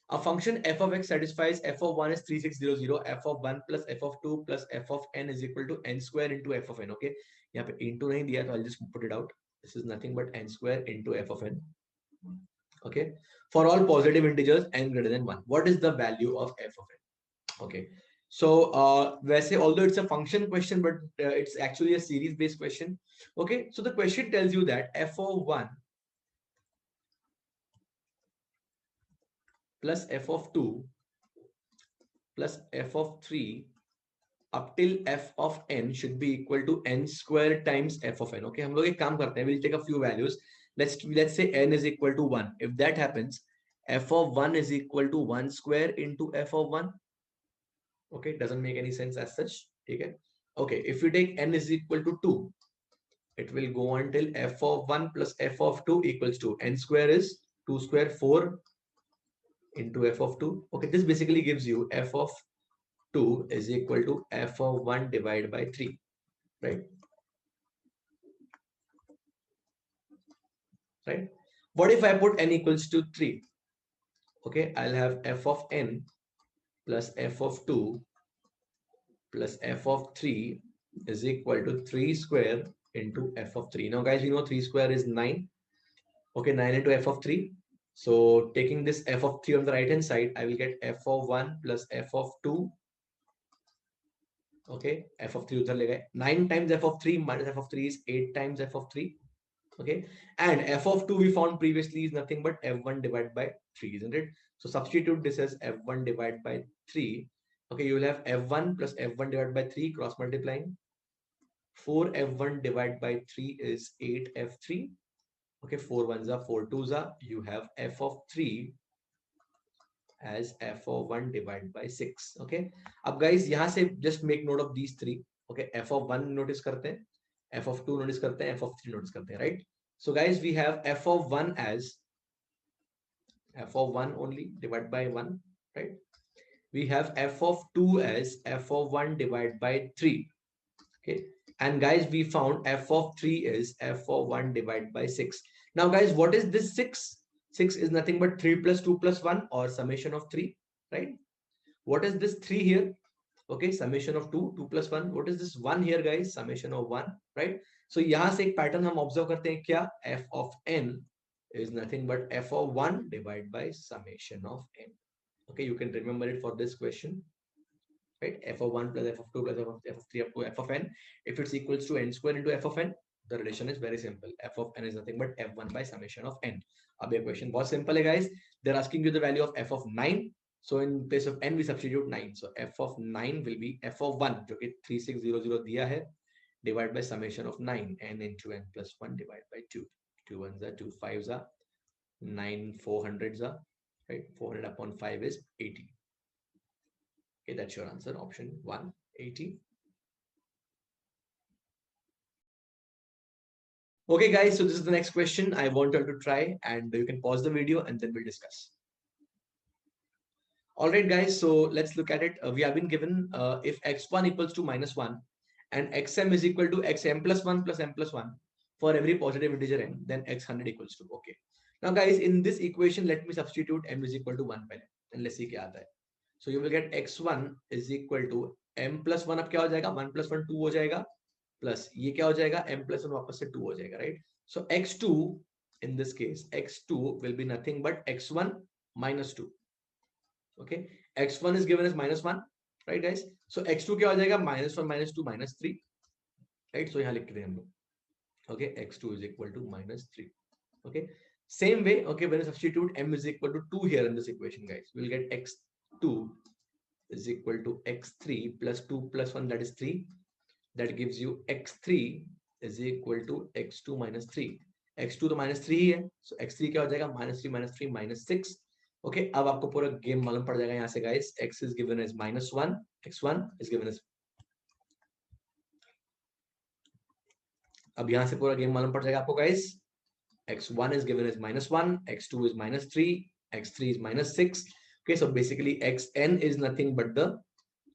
A function f of x satisfies f of 1 is 3600, f of 1 plus f of 2 plus f of n is equal to n square into f of n. Okay, यहाँ पे into नहीं दिया, तो I'll just put it out. This is nothing but n square into f of n. Okay, for all positive integers n greater than 1. What is the value of f of n? Okay, so वैसे although it's a function question, but it's actually a series based question. Okay, so the question tells you that f of 1 plus f of 2 plus f of 3 up till f of n should be equal to n square times f of n. Okay, हम लोग एक काम करते हैं, we'll take a few values. Let's say n is equal to 1. If that happens, f of 1 is equal to 1 square into f of 1. Okay, doesn't make any sense as such. Okay, okay, if you take n is equal to 2, it will go until f of 1 plus f of 2 equals to n square is 2 square 4 into f of 2. Okay, this basically gives you f of 2 is equal to f of 1 divided by 3, right? Right? What if I put n equals to 3? Okay, I'll have f of n plus f of 2 plus f of 3 is equal to 3 square into f of 3. Now guys, you know 3 square is 9. Okay, 9 into f of 3. So taking this f of 3 on the right hand side, I will get f of 1 plus f of 2. Okay, f of 3 udhar le gaye. 9 times f of 3 minus f of 3 is 8 times f of 3. Okay, and f of 2 we found previously is nothing but f1 divided by 3, isn't it? So substitute this as f1 divided by 3. Okay, you will have f1 plus f1 divided by 3 cross multiplying. 4f1 divided by 3 is 8f3. Okay, 4 ones are 4 twos are. You have f of 3 as f of 1 divided by 6. Okay, अब guys यहाँ से just make note of these three. Okay, f of 1 notice करते हैं, f of 2 notice करते हैं, f of 3 notice करते हैं, right? So guys, we have f of 1 as f of 1 only divided by 1, right? We have f of 2 as f of 1 divided by 3. Okay, and guys, we found f of 3 is f of 1 divided by 6. Now guys, what is this 6? 6 is nothing but 3 plus 2 plus 1 or summation of 3, right? What is this 3 here? Okay, summation of 2, 2 plus 1. What is this 1 here guys? Summation of 1, right? So यहाँ से एक pattern हम observe करते हैं क्या? F of n is nothing but f of 1 divided by summation of n. Okay, you can remember it for this question, right? F of 1 plus f of 2 plus f of 3 up to f of n. If it's equals to n square into f of n, the relation is very simple. F of n is nothing but f1 by summation of n. अब ये question बहुत simple है guys. They're asking you the value of f of 9. So in place of n, we substitute 9. So f of 9 will be f of 1, जो कि 3600 दिया है, divided by summation of 9, n into n plus 1 divided by 2. 2 ones are 2 5s are 9 400s are, right? 400 upon 5 is 80. Okay, that's your answer, option 1, 80. Okay guys, so this is the next question I want you to try, and you can pause the video and then we'll discuss. All right guys, so let's look at it. We have been given if x1 equals to -1 and xm is equal to xm plus 1 plus m plus 1 for every positive integer n, then x100 equals to, okay. Now guys, in this equation, let me substitute m is equal to 1 पहले, and let's see क्या आता है. So you will get x1 is equal to m plus 1, अब क्या हो जाएगा, 1 plus 1 2 हो जाएगा, प्लस ये क्या हो जाएगा, m plus 1 वापस से 2 हो जाएगा, right? So x2, in this case x2 will be nothing but x1 minus 2. Okay, x1 is given as -1, right guys? So x2 क्या हो जाएगा, -1 -2 -3, right? So यहाँ लिख देंगे हम लोग. Okay, x2 is equal to -3. Okay, same way, okay, when you substitute m is equal to 2 here in this equation guys, we'll get x2 is equal to x3 plus 2 plus 1, that is 3. That gives you x3 is equal to x2 minus 3. x2 तो -3 ही है, so x3 क्या हो जाएगा, -3 -6. Okay, अब आपको पूरा game मालूम पड़ जाएगा यहाँ से guys. X is given as -1, x1 is given as, अब यहाँ से पूरा गेम मालूम पड़ जाएगा आपको guys. x1 is given as -1, x2 is -3, x3 is -6. Okay, so basically xn is nothing but the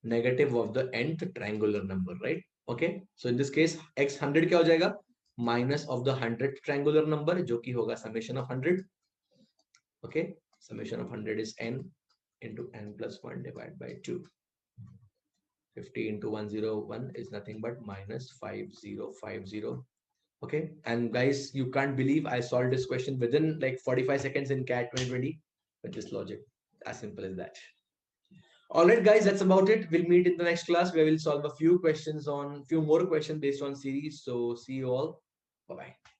negative of the nth triangular number, right? Okay, so in this case x100 क्या हो जाएगा, minus of the 100th triangular number, जो कि होगा summation of 100. Okay, summation of 100 is n. into n plus 1 divided by 2. 50 into 101 is nothing but minus 5050. Okay, and guys, you can't believe I solved this question within like 45 seconds in CAT 2020 with this logic. As simple as that. All right, guys, that's about it. We'll meet in the next class where we'll solve a few questions on few more questions based on series. So see you all. Bye bye.